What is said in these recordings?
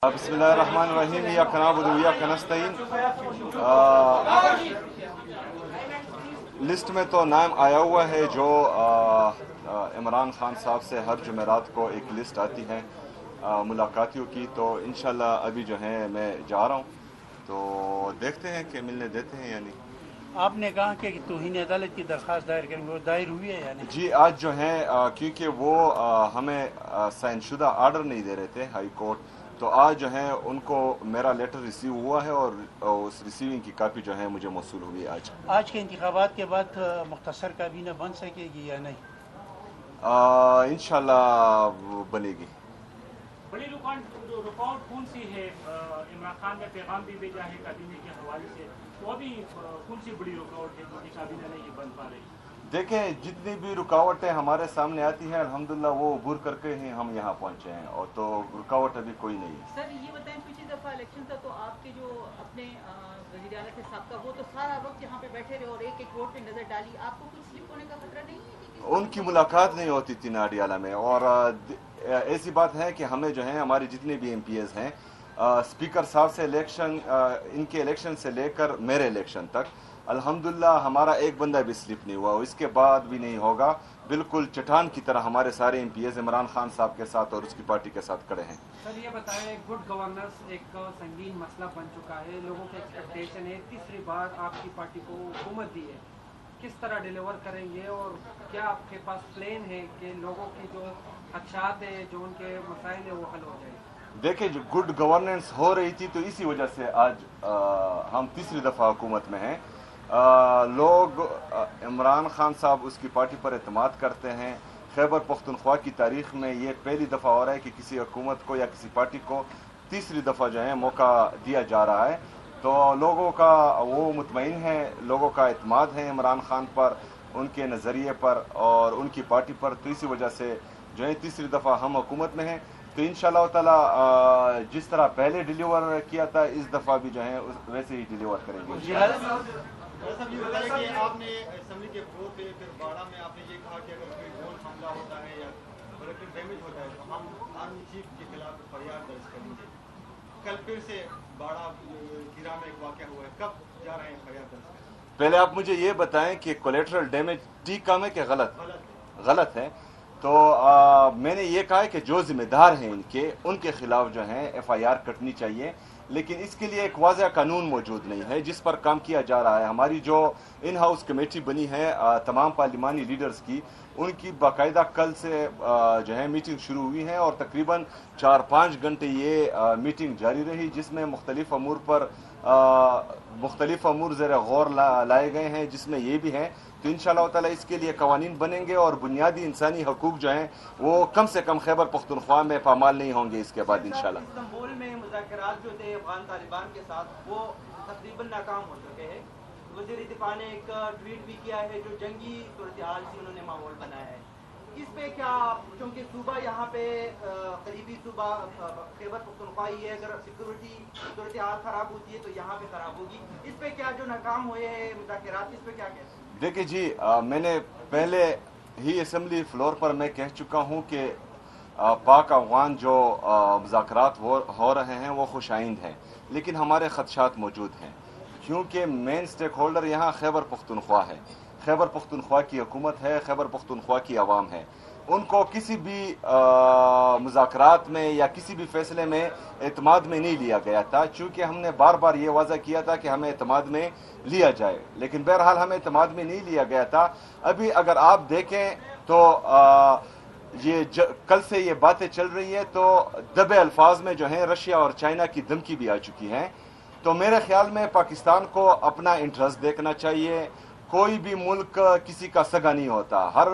बिस्मिल्लाहिर्रहमानिर्रहीम इय्याका नअबुदु व इय्याका नस्तईन। लिस्ट में तो नाम आया हुआ है जो इमरान खान साहब से हर जुमेरात को एक लिस्ट आती है मुलाकातियों की, तो इंशाल्लाह अभी जो है मैं जा रहा हूँ, तो देखते हैं कि मिलने देते हैं या नहीं। आपने कहा कि तौहीन अदालत की दरख्वास्त दायर करेंगे, वो दायर हुई है या नहीं? जी, आज जो है क्योंकि वो हमें साइनशुदा आर्डर नहीं दे रहे थे हाई कोर्ट, तो आज जो है उनको मेरा लेटर रिसीव हुआ है और उस रिसीविंग की कापी जो है मुझे मौसूल हुई आज। आज के इंतखाबात के बाद मुख्तसर काबीना बन सकेगी या नहीं? इंशाल्लाह बनेगी। बड़ी रुकावट कौन सी है? इमरान खान ने पैगाम भी भेजा है काबीने के हवाले से, तो अभी कौन सी बड़ी रुकावट है क्योंकि काबीना नहीं बन पा रही? देखें, जितनी भी रुकावटें हमारे सामने आती हैं अल्हम्दुलिल्लाह वो अबूर करके ही हम यहाँ पहुँचे हैं, और तो रुकावट अभी कोई नहीं है। सर ये बताएं, पिछली दफा इलेक्शन था तो आपके जो अपने वज़ीर आला के साहब का वो तो सारा वक्त यहाँ पे बैठे रहे और एक एक वोट पे नजर डाली, आपको कुछ स्लिप होने का खतरा नहीं है? उनकी मुलाकात नहीं होती थी नाडियाला में, और ऐसी बात है कि हमें जो है हमारे जितने भी MPs हैं, स्पीकर साहब से इनके इलेक्शन से लेकर मेरे इलेक्शन तक अल्हम्दुलिल्लाह हमारा एक बंदा भी स्लिप नहीं हुआ, इसके बाद भी नहीं होगा। बिल्कुल चट्टान की तरह हमारे सारे MPs इमरान खान साहब के साथ और उसकी पार्टी के साथ खड़े हैं। सर ये बताएं, गुड गवर्नेंस एक संगीन मसला बन चुका है, लोगों की एक्सपेक्टेशन है तीसरी बार आपकी पार्टी को हुकूमत दी है, किस तरह डिलीवर करेंगे और क्या आपके पास प्लान है कि लोगों की जो खदशात है, जो उनके मसाइल है वो हल हो जाए? देखिए, जो गुड गवर्नेंस हो रही थी तो इसी वजह से आज हम तीसरी दफ़ा हुकूमत में हैं। लोग इमरान खान साहब उसकी पार्टी पर एतमाद करते हैं। खैबर पख्तूनख्वा की तारीख में ये पहली दफ़ा हो रहा है कि किसी हुकूमत को या किसी पार्टी को तीसरी दफ़ा जो है मौका दिया जा रहा है, तो लोगों का वो मुतमईन है, लोगों का एतमाद है इमरान खान पर, उनके नज़रिए पर और उनकी पार्टी पर, तो इसी वजह से जो है तीसरी दफ़ा हम हुकूमत में हैं। तो इंशाअल्लाह ताला जिस तरह पहले डिलीवर किया था इस दफ़ा भी जो है वैसे ही डिलीवर करेंगे। साहब ये बताइए कि आपने असेंबली के फ्लोर पे फिर बाड़ा में आपने ये कहा कि अगर कोई ड्रोन हमला होता है या कलेक्टिव डैमेज होता है तो हम आर्मी चीफ के खिलाफ फरियाद दर्ज करेंगे। कल फिर से बाड़ा कीरा में एक वाक़या हुआ है, कब जा रहे हैं फरियाद दर्ज करने? पहले आप मुझे ये बताएं कि कोलेटरल डैमेज ठीक काम है कि गलत है? तो मैंने ये कहा है कि जो जिम्मेदार हैं उनके खिलाफ जो है FIR कटनी चाहिए, लेकिन इसके लिए एक वाज़ह कानून मौजूद नहीं है जिस पर काम किया जा रहा है। हमारी जो इन हाउस कमेटी बनी है तमाम पार्लिमानी लीडर्स की, उनकी बाकायदा कल से जो है मीटिंग शुरू हुई है और तकरीबन 4-5 घंटे ये मीटिंग जारी रही, जिसमें मुख्तलिफ अमूर पर मुख्तलिफ अमूर ज़रा गौर लाए गए हैं, जिसमें ये भी हैं। तो इंशाअल्लाह ताला इसके लिए कवानीन बनेंगे और बुनियादी इंसानी हकूक जो हैं वो कम से कम खैबर पख्तूनख्वा में पामाल नहीं होंगे इसके बाद इंशाअल्लाह। इस्तांबुल में मुज़ाकरात जो थे अफगान तालिबान के साथ वो तकरीबन नाकाम हो चुके हैं। वज़ीर दिफा ने एक ट्वीट भी किया है जो जंगी सूरत हाल से उन्होंने माहौल बनाया है। इस पे क्या, क्योंकि सूबा यहाँ पे करीबी सूबा खैबर पख्तूनख्वा ही है, अगर सिक्योरिटी सूरत हाल खराब होती है तो यहाँ पे खराब होगी, इस पे क्या जो नाकाम हुए हैं मुज़ाकरात, इस पे क्या कहते हैं? देखिए जी, मैंने पहले ही असेंबली फ्लोर पर मैं कह चुका हूँ कि पाक अफगान जो मुज़ाकरात हो रहे हैं वो खुशाइंद हैं, लेकिन हमारे खदशात मौजूद हैं क्योंकि मेन स्टेक होल्डर यहाँ खैबर पख्तूनख्वा है, खैबर पख्तूनख्वा की हुकूमत है, खैबर पख्तूनख्वा की आवाम है। उनको किसी भी मुज़ाकरात में या किसी भी फैसले में एतमाद में नहीं लिया गया था, चूँकि हमने बार बार ये वाज़ा किया था कि हमें एतमाद में लिया जाए, लेकिन बहरहाल हमें एतमाद में नहीं लिया गया था। अभी अगर आप देखें तो कल से ये बातें चल रही है तो दबे अल्फाज में जो है रशिया और चाइना की धमकी भी आ चुकी है। तो मेरे ख्याल में पाकिस्तान को अपना इंटरेस्ट देखना चाहिए। कोई भी मुल्क किसी का सगा नहीं होता, हर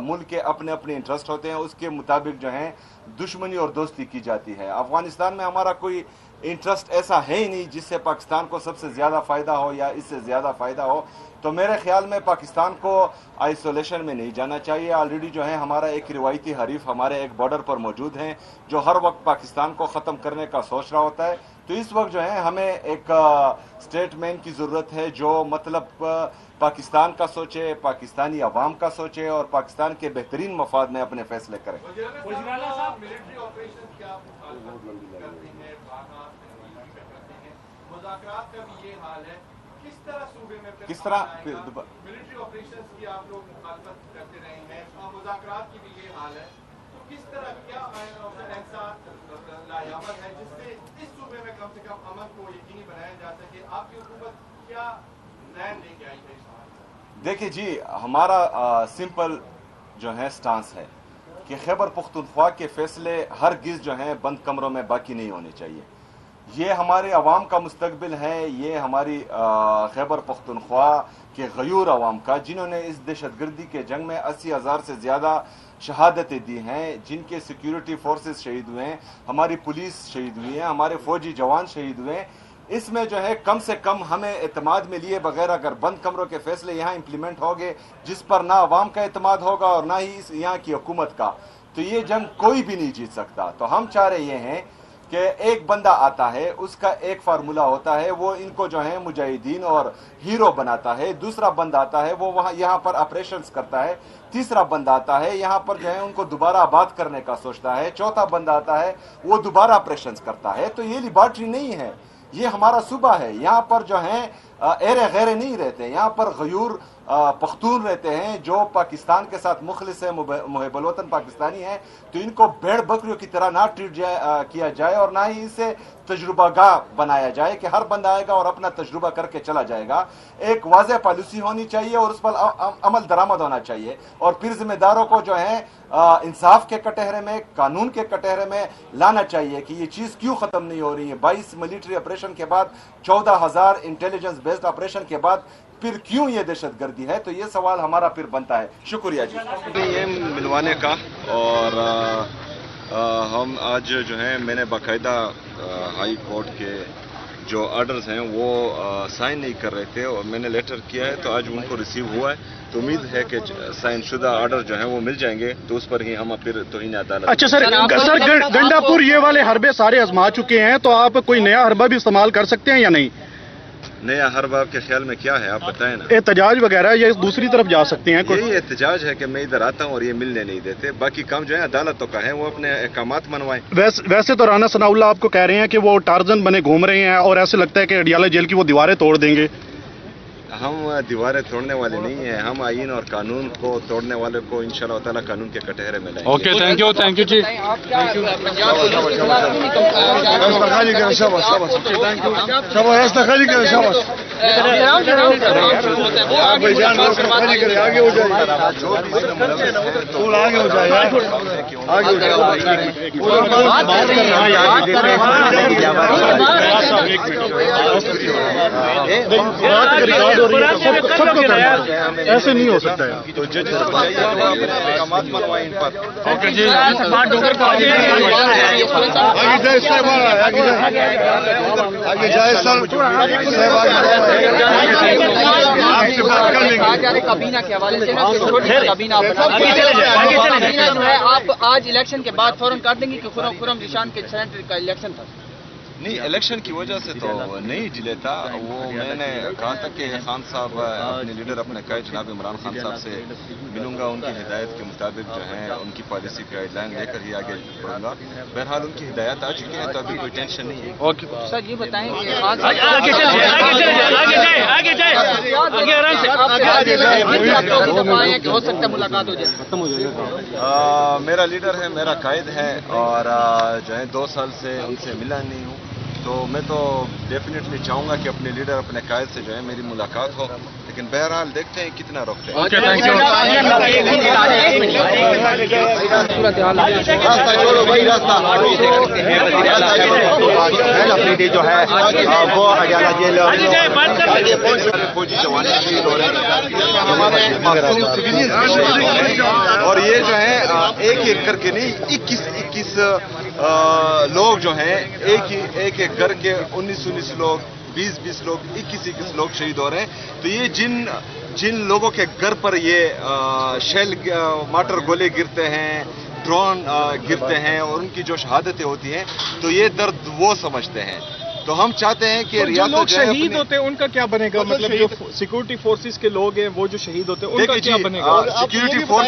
मुल्क के अपने अपने इंटरेस्ट होते हैं, उसके मुताबिक जो है दुश्मनी और दोस्ती की जाती है। अफगानिस्तान में हमारा कोई इंटरेस्ट ऐसा है ही नहीं जिससे पाकिस्तान को सबसे ज़्यादा फ़ायदा हो या इससे ज़्यादा फ़ायदा हो, तो मेरे ख्याल में पाकिस्तान को आइसोलेशन में नहीं जाना चाहिए। ऑलरेडी जो है हमारा एक रिवायती हरीफ हमारे एक बॉर्डर पर मौजूद हैं जो हर वक्त पाकिस्तान को ख़त्म करने का सोच रहा होता है। तो इस वक्त जो है हमें एक स्टेटमैन की ज़रूरत है जो मतलब पाकिस्तान का सोचे, पाकिस्तानी अवाम का सोचे और पाकिस्तान के बेहतरीन मफाद में अपने फैसले करें। मिलिट्री ऑपरेशन क्या आप करते हैं मुज़ाकरात का भी ये हाल है, किस तरह सूबे में किस तरह मिलिट्री ऑपरेशंस की आप लोग मुखालफत करते रहे हैं, मुज़ाकरात की भी ये हाल है, तो किस तरह क्या ऐसा लायामत है जिससे इस सूबे में कम से कम अमन को यकीनी बनाया जा सके? आपकी हुकूमत क्या प्लान लेके आई है इस हाल में? देखिए जी, हमारा सिंपल जो है स्टांस है कि खैबर पख्तूनख्वा के फैसले हरगिज़ जो हैं बंद कमरों में बाकी नहीं होने चाहिए। ये हमारे अवाम का मुस्तकबिल है, ये हमारी खैबर पख्तूनख्वा के गयूर अवाम का, जिन्होंने इस दहशतगर्दी के जंग में 80,000 से ज़्यादा शहादतें दी हैं, जिनके सिक्योरिटी फोर्सेस शहीद हुए हैं, हमारी पुलिस शहीद हुई है, हमारे फौजी जवान शहीद हुए हैं। इसमें जो है कम से कम हमें एतमाद में लिए बगैर अगर बंद कमरों के फैसले यहाँ इम्प्लीमेंट होंगे, जिस पर ना अवाम का एतमाद होगा और ना ही यहाँ की हुकूमत का, तो ये जंग कोई भी नहीं जीत सकता। तो हम चाह रहे ये हैं कि एक बंदा आता है, उसका एक फार्मूला होता है, वो इनको जो है मुजाहिदीन और हीरो बनाता है। दूसरा बंदा आता है, वो वहाँ यहाँ पर ऑपरेशंस करता है। तीसरा बंदा आता है, यहाँ पर जो है उनको दोबारा आबाद करने का सोचता है। चौथा बंदा आता है, वो दोबारा ऑपरेशंस करता है। तो ये लिबर्टी नहीं है, ये हमारा सूबा है। यहाँ पर जो है एरे गैरे नहीं रहते, यहाँ पर गयूर पख्तून रहते हैं जो पाकिस्तान के साथ मुखलिस है, मुहिब्बुल वतन पाकिस्तानी है। तो इनको भेड़ बकरियों की तरह ना ट्रीट किया जाए और ना ही इसे तजुर्बागाह बनाया जाए कि हर बंदा आएगा और अपना तजुर्बा करके चला जाएगा। एक वाज़ेह पॉलिसी होनी चाहिए और उस पर अमल दरामद होना चाहिए और फिर जिम्मेदारों को जो है इंसाफ के कटहरे में, कानून के कटहरे में लाना चाहिए कि ये चीज़ क्यों ख़त्म नहीं हो रही है। 22 मिलिट्री ऑपरेशन के बाद, 14,000 इंटेलिजेंस बेस्ड ऑपरेशन के बाद फिर क्यों ये दहशतगर्दी है? तो ये सवाल हमारा फिर बनता है। शुक्रिया जी ये मिलवाने का। और हम आज जो है मैंने बाकायदा हाई कोर्ट के जो ऑर्डर्स हैं वो साइन नहीं कर रहे थे और मैंने लेटर किया है, तो आज उनको रिसीव हुआ है। तो उम्मीद है कि साइन शुदा ऑर्डर जो है वो मिल जाएंगे, तो उस पर ही हम फिर तौहीन अदालत। अच्छा सर, गंडापुर ये वाले हरबे सारे आजमा चुके हैं, तो आप कोई नया हरबा भी इस्तेमाल कर सकते हैं या नहीं? नया हरबा आपके ख्याल में क्या है, आप बताएं ना। एहतजाज वगैरह या दूसरी तरफ जा सकते हैं? यही एहतजाज है कि मैं इधर आता हूँ और ये मिलने नहीं देते। बाकी काम जो है अदालतों का है, वो अपने अहकामात मनवाएं। वैसे तो राना सनाउल्लाह आपको कह रहे हैं कि वो टार्जन बने घूम रहे हैं और ऐसे लगता है कि अडियाला जेल की वो दीवारें तोड़ देंगे। हम दीवारें तोड़ने वाले नहीं हैं, हम आईन और कानून को तोड़ने वाले को इंशाअल्लाह ताला कानून के कटहरे में लाएंगे। ओके, थैंक यू जी। ऐसे नहीं हो सकता है। तो जज मनवाए इन पर। ओके जी, आगे जाए सर, काबीना के हवाले से काबीना जो है आप आज इलेक्शन के बाद फौरन कर देंगे कि खुरम निशान के सेनेटर का इलेक्शन था? नहीं, इलेक्शन की वजह से तो नहीं डिले था। वो मैंने कहा था कि खान साहब अपने लीडर अपने कायद जनाब इमरान खान साहब से मिलूंगा, उनकी हिदायत के मुताबिक जो है उनकी पॉलिसी गाइडलाइन लेकर ही आगे बढ़ूंगा। बहरहाल उनकी हिदायत आ चुकी है, तो अभी कोई टेंशन नहीं है। ओके सर, ये बताएं कि आज हो सकता है मुलाकात हो जाए? मेरा लीडर है, मेरा कायद है और जो है 2 साल से उनसे मिला नहीं हूँ, तो मैं तो डेफिनेटली चाहूंगा कि अपने लीडर अपने कायद से जो है मेरी मुलाकात हो, लेकिन बहरहाल देखते हैं कितना रोकते हैं। जो है वो अडियाला जेल फौजी जवान शहीद हो रहे हैं और ये जो है एक करके नहीं 21 लोग जो हैं एक करके 19 लोग, 20 लोग, 21 लोग शहीद हो रहे हैं। तो ये जिन लोगों के घर पर ये शेल माटर गोले गिरते हैं, ड्रोन गिरते हैं और उनकी जो शहादतें होती हैं, तो ये दर्द वो समझते हैं। तो हम चाहते हैं कि जो लोग शहीद होते हैं उनका क्या बनेगा? मतलब जो सिक्योरिटी फोर्सेस के लोग हैं वो जो शहीद होते हैं उनका क्या बनेगा? सिक्योरिटी फोर्स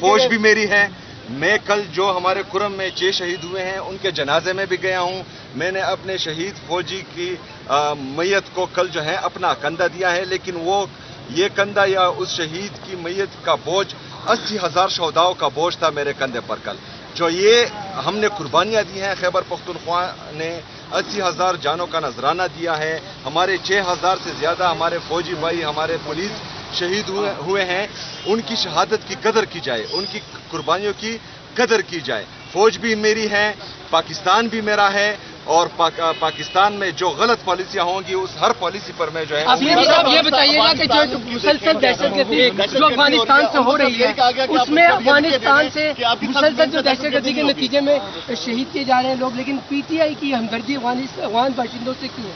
फौज भी मेरी है। मैं कल जो हमारे खुरम में 6 शहीद हुए हैं उनके जनाजे में भी गया हूं। मैंने अपने शहीद फौजी की मैयत को कल जो है अपना कंधा दिया है, लेकिन वो ये कंधा या उस शहीद की मैयत का बोझ 80,000 शहदाओं का बोझ था मेरे कंधे पर कल। जो ये हमने कुर्बानियां दी हैं, खैबर पख्तूनख्वा ने 80,000 जानों का नजराना दिया है। हमारे 6,000 से ज्यादा हमारे फौजी भाई, हमारे पुलिस शहीद हुए हैं। उनकी शहादत की कदर की जाए, उनकी कुर्बानियों की कदर की जाए। फौज भी मेरी है, पाकिस्तान भी मेरा है, और पाकिस्तान में जो गलत पॉलिसियां होंगी उस हर पॉलिसी पर मैं जो है। अब ये बताइएगा कि जो मुसलसल दहशतगर्दी जो अफगानिस्तान से हो रही है, उसमें अफगानिस्तान से मुसलसल जो दहशतगर्दी के नतीजे में शहीद किए जा रहे हैं लोग, लेकिन पीटीआई की हमदर्दी अफगान बाशिंदों से क्यों है?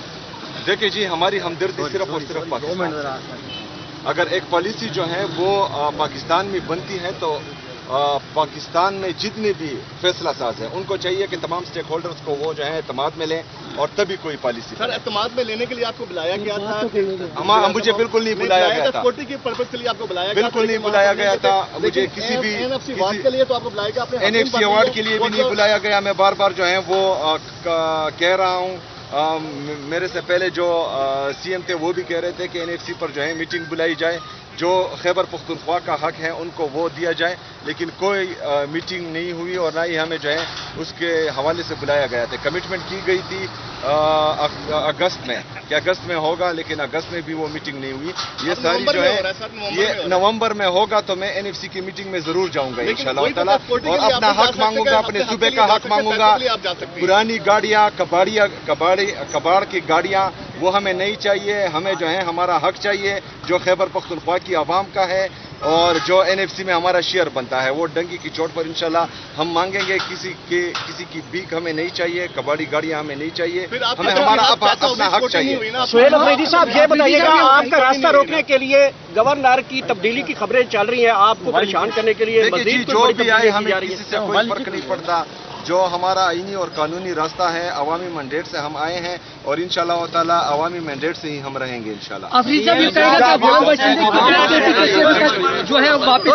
देखिए जी, हमारी हमदर्दी सिर्फ और सिर्फ पाकिस्तान। अगर एक पॉलिसी जो है वो पाकिस्तान में बनती है तो पाकिस्तान में जितने भी फैसला साज हैं उनको चाहिए कि तमाम स्टेक होल्डर्स को वो जो है एतमाद में लें, और तभी कोई पॉलिसी। सर, एतमाद में लेने के लिए आपको बुलाया गया था? मुझे बिल्कुल नहीं बुलाया गया था। सिक्योरिटी के पर्पज के लिए आपको बुलाया गया? बिल्कुल नहीं बुलाया गया था। मुझे किसी भी एनएफसी अवार्ड के लिए तो आपको बुलाया गया? एनएफसी अवार्ड के लिए भी नहीं बुलाया गया। मैं बार बार जो है वो कह रहा हूँ, मेरे से पहले जो सीएम थे वो भी कह रहे थे कि एनएफसी पर जो है मीटिंग बुलाई जाए, जो खैबर पख्तूनख्वा का हक है उनको वो दिया जाए, लेकिन कोई मीटिंग नहीं हुई और ना ही हमें जो है उसके हवाले से बुलाया गया था। कमिटमेंट की गई थी अगस्त में कि अगस्त में होगा, लेकिन अगस्त में भी वो मीटिंग नहीं हुई। ये सारी जो है ये नवंबर में होगा, तो मैं एनएफसी की मीटिंग में जरूर जाऊंगा इंशाल्लाह ताला, और अपना हक मांगूंगा, अपने सूबे का हक मांगूंगा। पुरानी गाड़ियां, कबाड़ की गाड़ियां वो हमें नहीं चाहिए। हमें जो है हमारा हक चाहिए जो खैबर पख्तूनख्वा की आवाम का है, और जो एनएफसी में हमारा शेयर बनता है वो डंगी की चोट पर इंशाल्लाह हम मांगेंगे। किसी की भीख हमें नहीं चाहिए, कबाड़ी गाड़ियां हमें नहीं चाहिए, हमें हमारा अपना हक चाहिए। सुहेल अफरीदी साहब, ये बताइएगा, आपका रास्ता रोकने के लिए गवर्नर की तब्दीली की खबरें चल रही हैं, आपको परेशान करने के लिए जो भी आए हमें किसी से कोई फर्क नहीं पड़ता। जो हमारा आईनी और कानूनी रास्ता है, अवामी मैंडेट से हम आए हैं, और इंशाल्लाह ताला अवामी मैंडेट से ही हम रहेंगे इंशाल्लाह। जो है वापिस